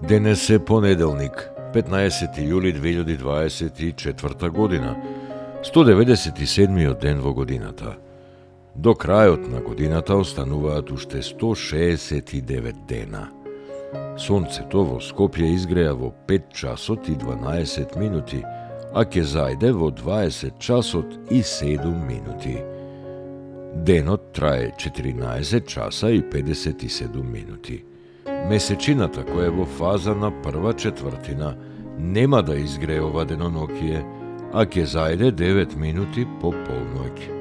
Денес е понеделник, 15. јули 2024 година, 197-миот ден во годината. До крајот на годината остануваат уште 169 дена. Сонцето во Скопје изгреа во 5 часот и 12 минути, а ќе зајде во 20 часот и 7 минути. Денот трае 14 часа и 57 минути. Месечината која е во фаза на прва четвртина нема да изгрее ова денонокие, а ќе зајде 9 минути по полноќ.